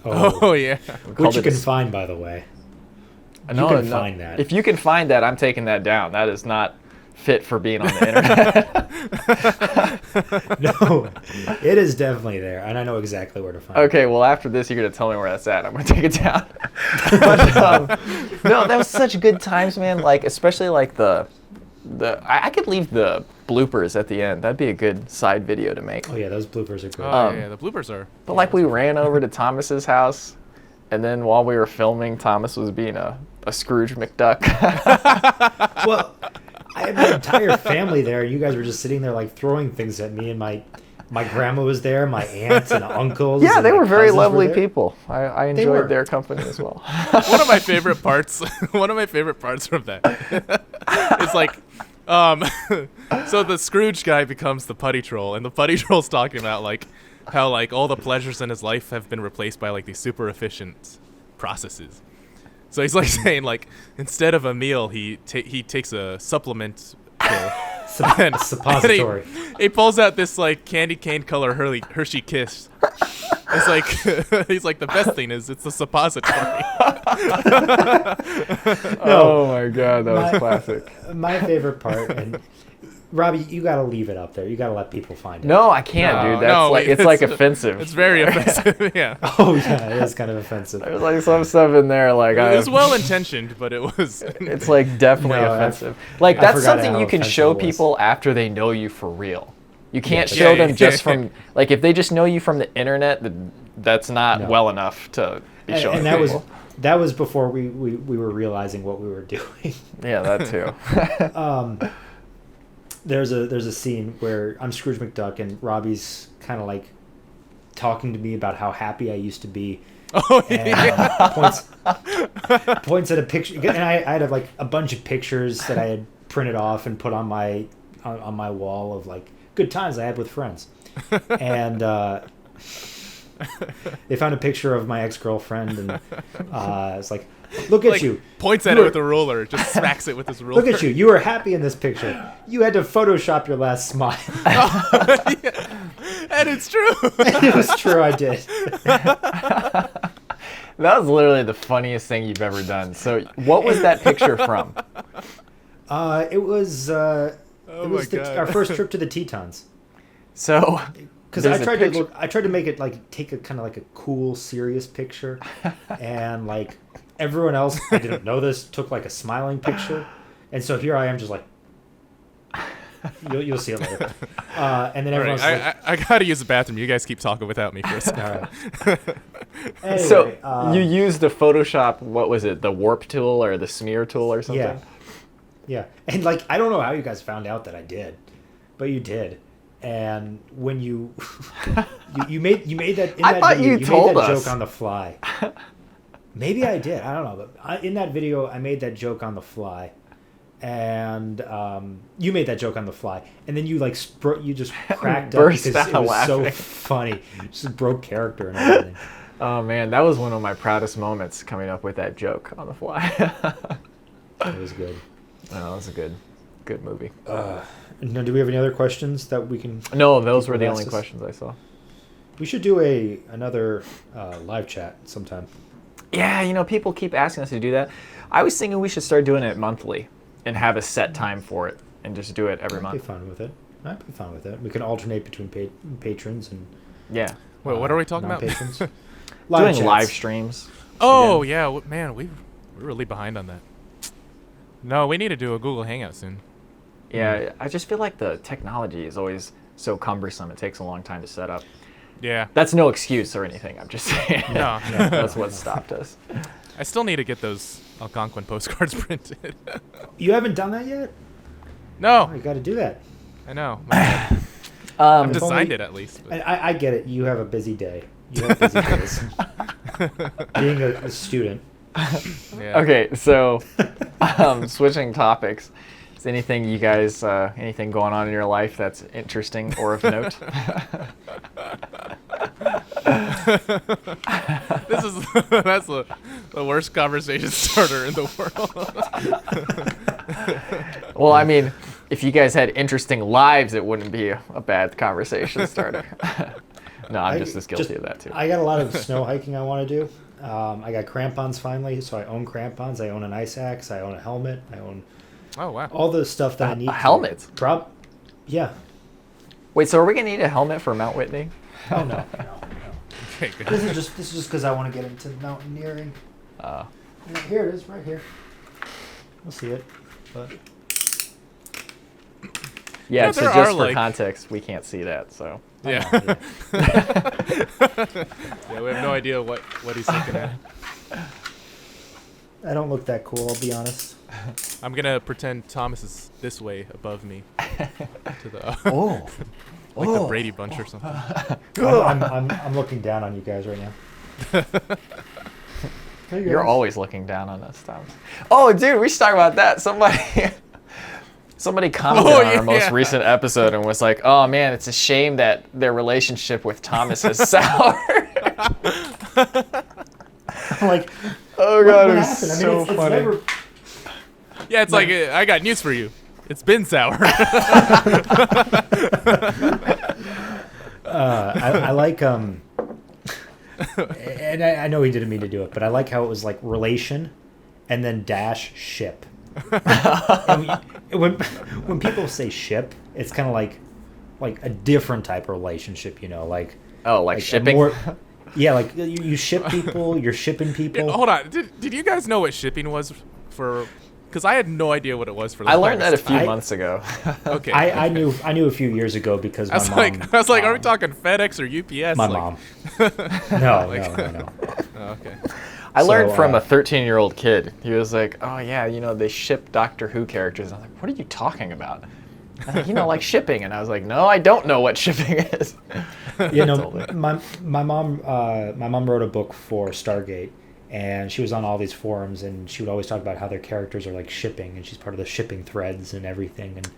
Oh yeah. We Which called you it can a- find, by the way. No, can no. find that. If you can find that, I'm taking that down. That is not fit for being on the internet. No, it is definitely there, and I know exactly where to find it. Okay, well, after this, you're going to tell me where that's at. I'm going to take it down. But, no, that was such good times, man. Like, especially like I could leave the bloopers at the end. That'd be a good side video to make. Oh yeah, those bloopers are good. Oh yeah, the bloopers are. But like, we ran over to Thomas's house, and then while we were filming, Thomas was being a Scrooge McDuck. Well, I had my entire family there, and you guys were just sitting there like throwing things at me, and my grandma was there, my aunts and uncles. Yeah, and they my were very cousins lovely there. people. I were. enjoyed their company as well. One of my favorite parts. One of my favorite parts from that is like, so the Scrooge guy becomes the putty troll, and the putty troll's talking about like how like all the pleasures in his life have been replaced by like these super efficient processes. So he's like saying like instead of a meal, he takes a supplement pill. And Suppository. he pulls out this like candy cane color Hershey Kiss. It's like he's like the best thing is it's a suppository. Oh my god, that was classic. My favorite part, and Robbie, you got to leave it up there. You got to let people find it. No, I can't, No, dude. That's no, like wait, it's like it's- offensive. It's very offensive. Yeah. Oh yeah, it is kind of offensive. There's like some stuff in there, like It was well intentioned, but it was. it's like definitely No, offensive. Like I that's forgot something how you can offensive show it was. people after they know you for real. You can't Yeah. show Yeah, them yeah, just yeah. from like if they just know you from the internet, that's not No. well enough to be showing And that was people. that was before we were realizing what we were doing. Yeah, that too. There's a scene where I'm Scrooge McDuck and Robbie's kind of like talking to me about how happy I used to be. Oh And yeah. points at a picture, and I had like a bunch of pictures that I had printed off and put on my wall of like good times I had with friends, and they found a picture of my ex-girlfriend, and it's like, look at Like, you, points at You it were- with a ruler, just smacks it with his ruler. look at you, you were happy in this picture. You had to Photoshop your last smile. And it's true. It was true, I did. That was literally the funniest thing you've ever done. So, what was that picture from? It was Oh my God. our first trip to the Tetons. So, Because there's I a tried picture- I tried to make it like take a kind of like a cool, serious picture, and like everyone else, I didn't know this, took like a smiling picture, and so here I am just like, you'll see it later, and then All everyone's right, like, I gotta use the bathroom. You guys keep talking without me for a all second. right. Anyway, So you used the Photoshop. What was it? The warp tool or the smear tool or something? yeah. Yeah. And like, I don't know how you guys found out that I did, but you did. And when you made that in I that thought video, you told made that us. joke on the fly. Maybe I did. I don't know. But in that video, I made that joke on the fly, and you made that joke on the fly, and then you like you just cracked up Burst because it out was so laughing. funny. Just broke character and everything. Oh man, that was one of my proudest moments, coming up with that joke on the fly. It was good. Oh, that was a good movie. Now, do we have any other questions that we can? No, those were people the asked only us? questions I saw. We should do another live chat sometime. Yeah, people keep asking us to do that. I was thinking we should start doing it monthly and have a set time for it and just do it every I'd be month. fine with it. I'd be fine with it. We can alternate between patrons and Yeah. Wait, what are we talking about? non-patrons. Doing chats. live streams. Oh, again. yeah. Man, we're really behind on that. No, we need to do a Google Hangout soon. Yeah, I just feel like the technology is always so cumbersome. It takes a long time to set up. Yeah. That's no excuse or anything. I'm just saying. No. That's what stopped us. I still need to get those Algonquin postcards printed. You haven't done that yet? No, Oh, you got to do that. I know. My bad. Um, I've designed only- it at least. And But I get it. You have a busy day. You have busy days. Being a student. yeah. Okay, so switching topics. Is anything you guys, anything going on in your life that's interesting or of note? That's the worst conversation starter in the world. Well, I mean, if you guys had interesting lives, it wouldn't be a bad conversation starter. No, I'm just as guilty of that too. I got a lot of snow hiking I want to do. I got crampons finally, so I own crampons. I own an ice axe. I own a helmet. I own Oh wow. all the stuff that I need. A helmet? Yeah. Wait, so are we gonna need a helmet for Mount Whitney? Oh no. Okay, good. This is just because I want to get into mountaineering. Uh, Yeah, here it is, right here. We'll see it, but yeah, Yeah, so there just are, for like- context, we can't see that. So Yeah. Yeah, we have no idea what he's looking at. I don't look that cool. I'll be honest. I'm gonna pretend Thomas is this way above me, to the Oh, like the Brady Bunch or something. I'm looking down on you guys right now. Hey, you're guys. always looking down on us, Thomas. Oh, dude, we should talk about that. Somebody commented Oh, on our most yeah. recent episode and was like, "Oh man, it's a shame that their relationship with Thomas has soured." I'm like, Oh god, what it was happened? I mean, so it's funny. never. Yeah, it's like I got news for you. It's been sour. I like and I know he didn't mean to do it, but I like how it was like relation, and then dash ship. And when people say ship, it's kind of like a different type of relationship, like Oh, like a shipping? yeah, like you ship people, you're shipping people. Hold on. Did you guys know what shipping was for? Because I had no idea what it was for. The I learned that a longest few time. months ago. Okay. I knew a few years ago because I my was mom. like, are we talking FedEx or UPS? My Like- mom. No, Like- no. Oh, okay. I learned So, from a 13-year-old kid. He was like, "Oh yeah, they ship Doctor Who characters." I was like, "What are you talking about?" Like shipping, and I was like, "No, I don't know what shipping is." Totally. my mom wrote a book for Stargate, and she was on all these forums, and she would always talk about how their characters are like shipping, and she's part of the shipping threads and everything, and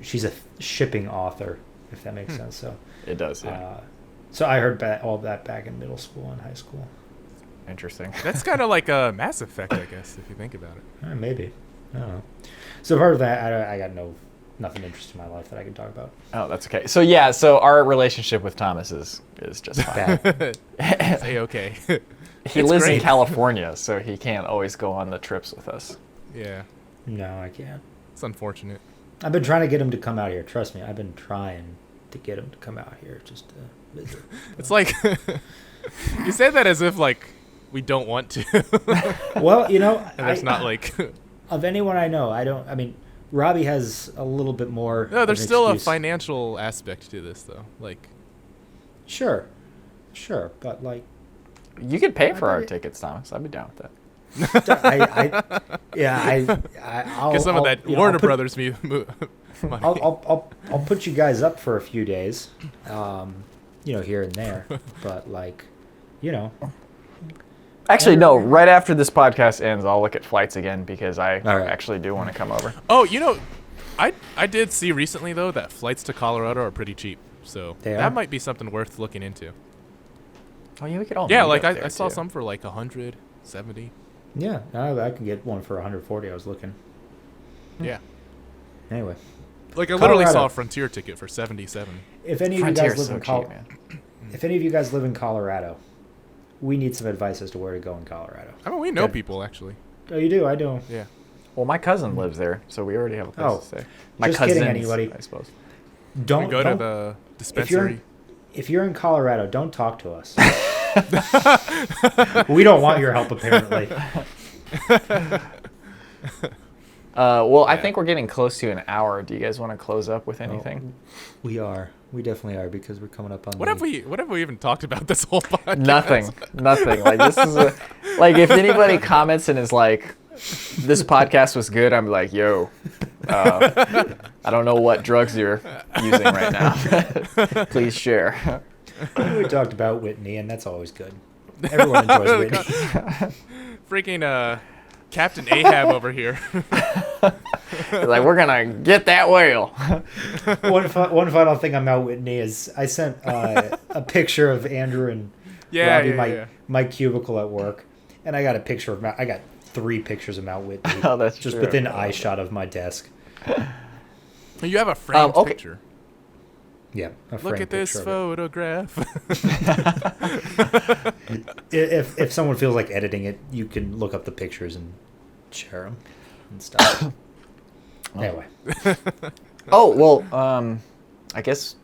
she's a shipping author, if that makes sense. So It does, yeah. so I heard all that back in middle school and high school. Interesting. That's kind of like a Mass Effect, I guess, if you think about it. Maybe, I don't know. So part of that, I got nothing interesting in my life that I can talk about. Oh, that's okay. So yeah, our relationship with Thomas is just fine. Say okay. He It's lives in great. California, so he can't always go on the trips with us. Yeah, No, I can't. it's unfortunate. I've been trying to get him to come out here. Trust me, I've been trying to get him to come out here just to visit. It's like you say that as if like we don't want to. Well, And it's not like of anyone I know, I don't. I mean, Robby has a little bit more. no. There's of an still a excuse. financial aspect to this, though. Like Sure, but like, You could pay for our bet it- tickets, Thomas. I'd be down with that. I'll Get some of that you know, Warner I'll put- Brothers money. I'll put you guys up for a few days, here and there. But Actually, no. Right after this podcast ends, I'll look at flights again because I right. actually do want to come over. Oh, I did see recently though that flights to Colorado are pretty cheap, so They that are? might be something worth looking into. Oh yeah, we could all. Yeah, meet like up there, I saw too. some for like 170. yeah, I can get one for 140. I was looking. Yeah, Anyway, like I literally saw Colorado. a Frontier ticket for 77. if any of you Frontier's guys live so in cheap, man. if any of you guys live in Colorado, we need some advice as to where to go in Colorado. I mean, we know Good. people actually. Oh, you do? I do. Yeah. Well, my cousin lives there, so we already have a place Oh, to stay. My just kidding, cousins, anybody. I suppose. Don't We go to don't- the if you're dispensary. if you're in Colorado, don't talk to us. We don't want your help, apparently. Well, I Yeah. think we're getting close to an hour. Do you guys want to close up with anything? We are. We definitely are because we're coming up on. What have we even talked about this whole podcast? Nothing. Like this is like if anybody comments and is like, "This podcast was good," I'm like, "Yo, I don't know what drugs you're using right now. Please share." We talked about Whitney, and that's always good. Everyone enjoys Whitney. Freaking Captain Ahab over here. Like we're gonna get that whale. One final thing on Mount Whitney is I sent a picture of Andrew and Robbie, my cubicle at work, and I got a picture of I got 3 pictures of Mount Whitney. Oh, that's just true. within eye shot of my desk. You have a framed okay. picture. Yeah, a Look framed at this picture of photograph. it. If someone feels like editing it, you can look up the pictures and share them and stuff. Anyway, Oh well, I guess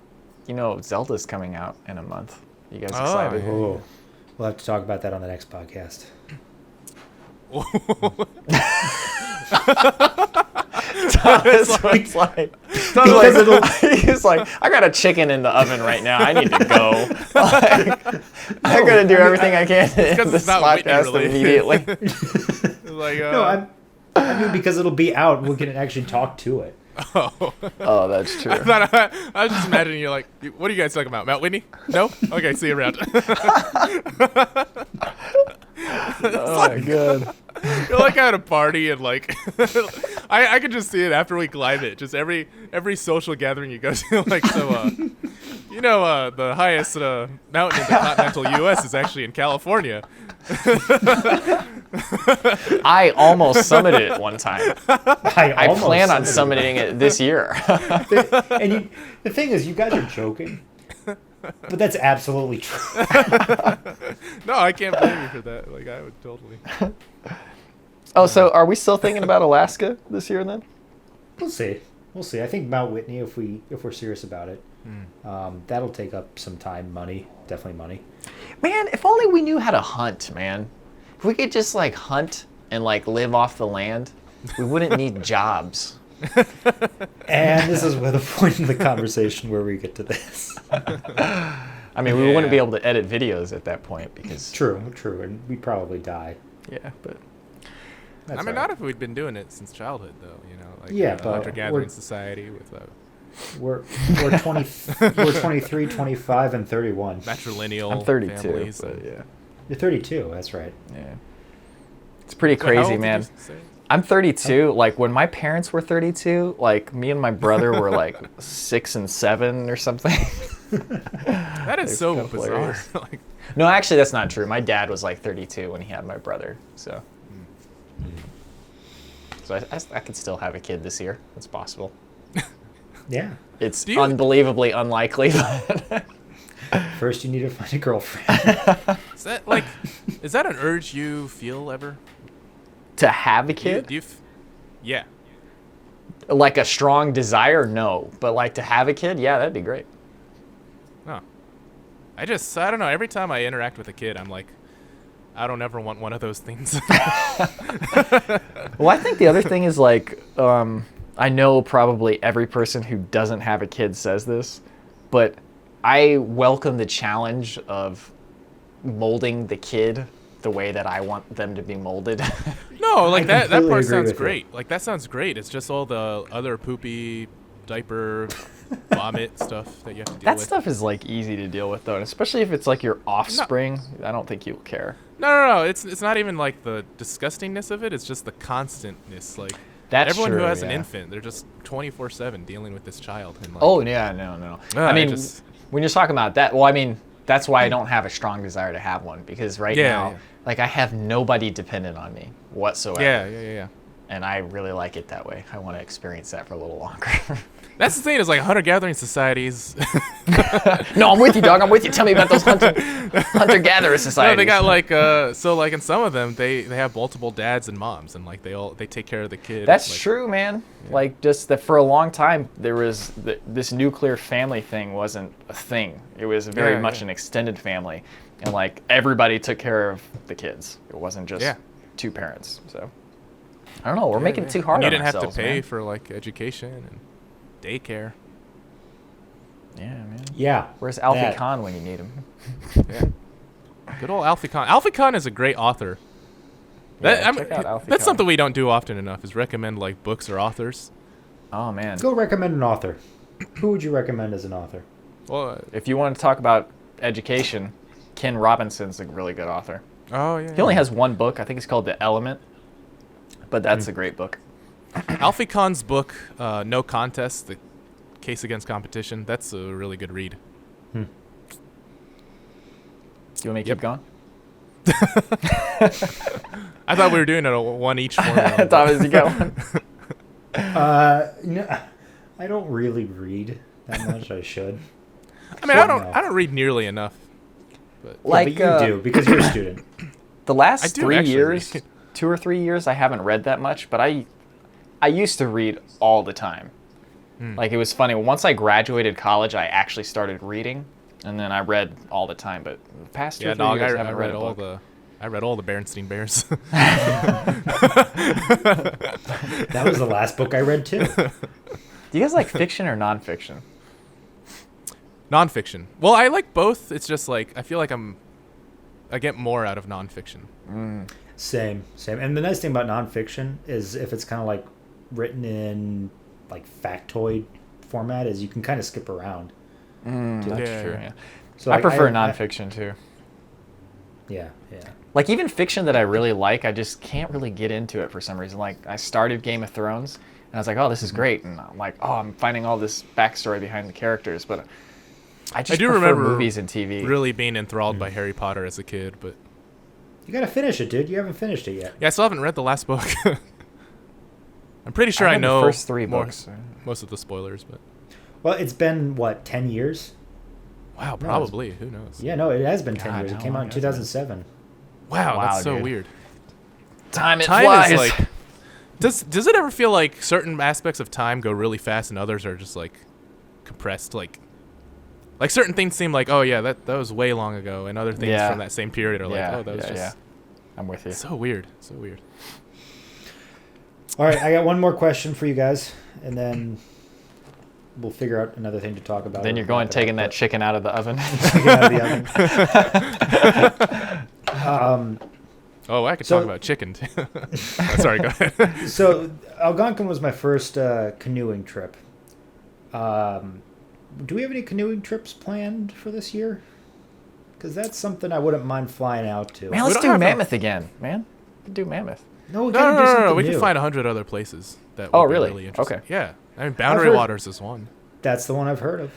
Zelda's coming out in a month. You guys excited? yeah. oh, we'll have to talk about that on the next podcast. Thomas was like, he's like, I got a chicken in the oven right now. I need to go. Like, I'm gonna do everything I can to end it's this not Whitney podcast related. immediately. Like, No, I mean because it'll be out. We can actually talk to it. oh. Oh, that's true. I was just imagining you're like, what are you guys talking about? Mount Whitney? No? Okay, see you around. Oh my god. You're like at a party and like, I could just see it after we climb it. Just every social gathering you go to, like, so, the highest mountain in the continental U.S. is actually in California. I almost summited it one time. I almost plan on summited summiting it this year. And the thing is, you guys are joking, but that's absolutely true. No, I can't blame you for that. Like, I would totally. Oh, so are we still thinking about Alaska this year then? We'll see. I think Mount Whitney, if we're serious about it, that'll take up some time, definitely money. Man, if only we knew how to hunt, man. If we could just like hunt and like live off the land, we wouldn't need jobs. And this is where the point of the conversation where we get to this. I mean, we wouldn't be able to edit videos at that point because True, and we'd probably die. yeah, but That's I mean, all not right. if we'd been doing it since childhood, though. Like Yeah, but hunter-gathering we're- society with We're 23, 25, and 31. matrilineal I'm 32. families. But yeah, You're 32. That's right. yeah, it's pretty So how old crazy, did man. you say? I'm 32. Like when my parents were 32, like me and my brother were like 6 and 7 or something. That is It's so kind of bizarre. hilarious. Like, No, actually, that's not true. My dad was like 32 when he had my brother, so. So I could still have a kid this year. It's possible. Yeah. It's Do you- unbelievably unlikely, but First, you need to find a girlfriend. is that an urge you feel ever? to have a Do you, kid, do you f- yeah. like a strong desire, no. But like to have a kid, yeah, that'd be great. Oh. I don't know. Every time I interact with a kid, I'm like, I don't ever want one of those things. Well, I think the other thing is like, I know probably every person who doesn't have a kid says this, but I welcome the challenge of molding the kid the way that I want them to be molded. No, like that completely part agree sounds with you. great. Like that sounds great. It's just all the other poopy diaper vomit stuff that you have to deal That with. stuff is like easy to deal with though, and especially if it's like your offspring. I don't think you'll care. No. It's not even like the disgustingness of it. It's just the constantness. Like That's everyone true, who has an yeah. infant, they're just 24/7 dealing with this child. And like, Oh yeah, no. I mean, when you're talking about that, well, I mean, that's why I don't have a strong desire to have one, because right now, like I have nobody dependent on me whatsoever. Yeah. And I really like it that way. I want to experience that for a little longer. That's the thing. Is like hunter-gathering societies. No, I'm with you, dog. I'm with you. Tell me about those hunter-gatherer societies. No, they got like so like in some of them they have multiple dads and moms, and like they take care of the kid. That's like, true, man. Like just that for a long time there was this nuclear family thing wasn't a thing. It was very much an extended family, and like everybody took care of the kids. It wasn't just two parents. So I don't know. We're making it too hard And you on didn't have ourselves, to pay man. for like education and daycare. Yeah, man. Yeah. Where's Alfie that. Kahn when you need him? Yeah. Good old Alfie Kahn. Alfie Kahn is a great author. Check out Alfie That's Kahn. something we don't do often enough, is recommend like books or authors. Oh man. Go recommend an author. Who would you recommend as an author? Well, If you want to talk about education, Ken Robinson's a really good author. oh yeah. He only has one book. I think it's called The Element, but that's a great book. Alfie Kahn's book, No Contest: The Case Against Competition. That's a really good read. Do you want me to keep going? I thought we were doing a one each format. Thomas, you go. No, I don't really read that much. I should. I mean, No. I don't read nearly enough. But Like but you do because you're a student. the last I do 3 actually years, read. 2 or 3 years, I haven't read that much, but I used to read all the time. Like it was funny. Once I graduated college, I actually started reading, and then I read all the time. But the past 2 yeah, or 3 dog. years, I I haven't read read a all book. I read all the Berenstain Bears. That was the last book I read too. Do you guys like fiction or nonfiction? Nonfiction. Well, I like both. It's just like I feel like I get more out of nonfiction. Same. And the nice thing about nonfiction is if it's kind of like written in like factoid format, is you can kind of skip around. That's Yeah, true. yeah. Yeah. So I like, prefer nonfiction too. Yeah. Like even fiction that I really like, I just can't really get into it for some reason. Like I started Game of Thrones, and I was like, "Oh, this is great," and I'm like, "Oh, I'm finding all this backstory behind the characters." But I just do prefer remember movies and TV. Really being enthralled by Harry Potter as a kid, but You gotta finish it, dude. You haven't finished it yet. yeah, I still haven't read the last book. I'm pretty sure I read the know first 3 more- books. most of the spoilers, but Well, it's been what 10 years? wow, probably. Who knows? Yeah, no, it has been 10 God, years. It how came out long in has it been? 2007. Wow, that's Wow, so dude. weird. Time Time flies. is like does it ever feel like certain aspects of time go really fast and others are just like compressed, like certain things seem like, oh yeah, that was way long ago, and other things Yeah. from that same period are like, oh, that was just I'm with you. so weird. All right, I got one more question for you guys, and then we'll figure out another thing to talk about. Then or you're going wrap it taking up, that chicken out of the oven. chicken out of the oven. Oh, I could So- talk about chicken too. Oh, sorry, go ahead. So Algonquin was my first canoeing trip. Do we have any canoeing trips planned for this year? Because that's something I wouldn't mind flying out to. Man, We let's don't do have a- Mammoth again, man. We can do Mammoth. No, we No, gotta do something we new. can find 100 other places that. Oh, would be really? interesting. Okay. Yeah, I mean, Boundary heard- Waters is one. That's the one I've heard of.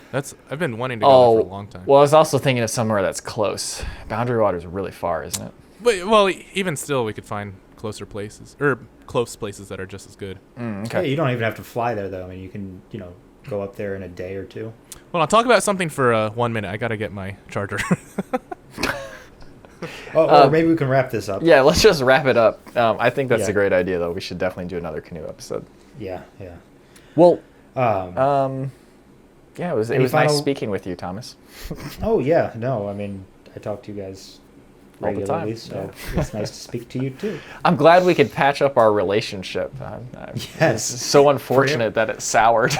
I've been wanting to go there for a long time. well, I was also thinking of somewhere that's close. Boundary Water's really far, isn't it? But well, even still, we could find closer places or close places that are just as good. Okay. You don't even have to fly there, though. I mean, you can, go up there in a day or two. Well, I'll talk about something for 1 minute. I gotta get my charger. Oh, or maybe we can wrap this up. Yeah, let's just wrap it up. I think that's Yeah. a great idea, though. We should definitely do another canoe episode. Yeah. Well, Um, yeah, it was Any nice final- speaking with you, Thomas. oh, yeah. No, I mean, I talk to you guys All the time, regularly, so it's nice to speak to you, too. I'm glad we could patch up our relationship. Yes. It's so unfortunate that it soured.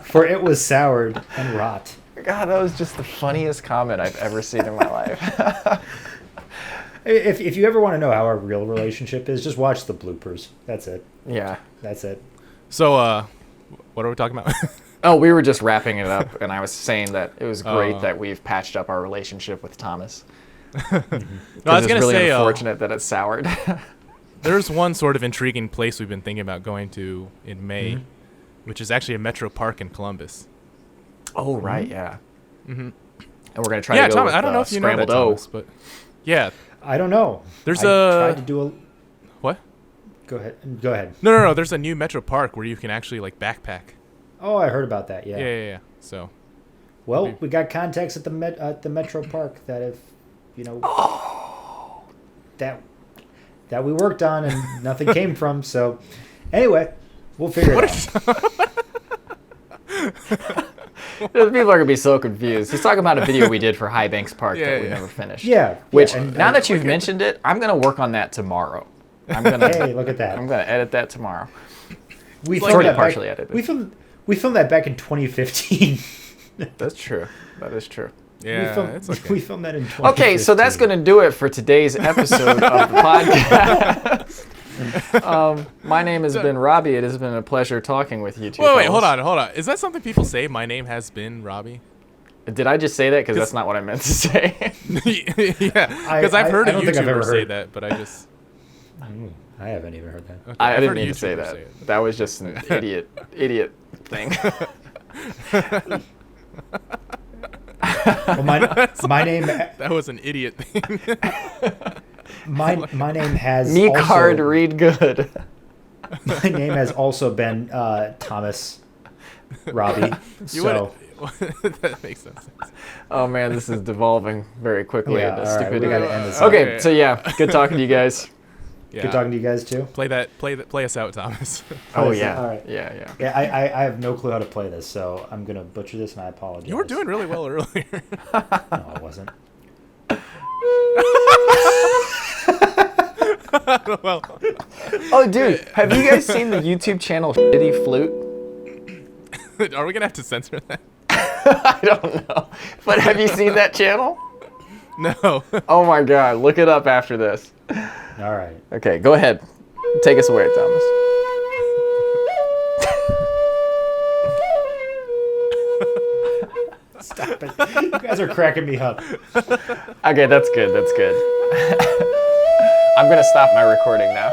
For it was soured and rot. God, that was just the funniest comment I've ever seen in my life. If you ever want to know how our real relationship is, just watch the bloopers. That's it. Yeah. That's it. So, what are we talking about? Oh, we were just wrapping it up, and I was saying that it was great that we've patched up our relationship with Thomas. No, I was it's gonna really say, unfortunate that it's soured. there's one sort of intriguing place we've been thinking about going to in May, which is actually a metro park in Columbus. Oh, right, yeah. Mm-hmm. And we're going to try to go Thomas, with I don't know if you know that, scrambled dough. Thomas, but yeah, I don't know. There's tried to do a. what? Go ahead. Go ahead. No. There's a new metro park where you can actually like backpack. Oh, I heard about that. Yeah. Yeah. So, Well, we got contacts at the Metro Park that if that we worked on and nothing came from. So anyway, we'll figure it out. People are going to be so confused. He's talking about a video we did for High Banks Park that we never finished. Yeah. Which, and now that you've mentioned it, I'm going to work on that tomorrow. Hey, look at that. I'm going to edit that tomorrow. We It's filmed already that partially back, edited. We filmed that back in 2015. That's true. That is true. yeah, it's okay. We filmed that in 2015. Okay, so that's going to do it for today's episode of the podcast. My name has been Robbie. It has been a pleasure talking with you two. Wait, fellas. hold on. Is that something people say? My name has been Robbie. Did I just say that? Because that's not what I meant to say. Yeah, because I've heard I a don't think I've ever YouTuber say heard. that, but I just I haven't even heard that. okay, I I've didn't heard a mean to say YouTuber that. say it. That was just an idiot thing. Well, my name That was an idiot thing. my name has Me also, card read good. my name has also been Thomas Robbie. So that makes sense. Oh man, this is devolving very quickly Yeah, into all right, we stupidity. gotta end this. Okay, so yeah, good talking to you guys. Yeah. Good talking to you guys too. Play us out, Thomas. Oh Listen, yeah, all right. yeah. Yeah, I have no clue how to play this, so I'm gonna butcher this, and I apologize. You were doing really well earlier. No, I wasn't. Well, Oh dude, have you guys seen the YouTube channel Shitty Flute? are we gonna have to censor that? I don't know, but have you seen that channel? No. Oh my god, look it up after this. All right. Okay, go ahead. Take us away, Thomas. Stop it. You guys are cracking me up. Okay, that's good. I'm gonna stop my recording now.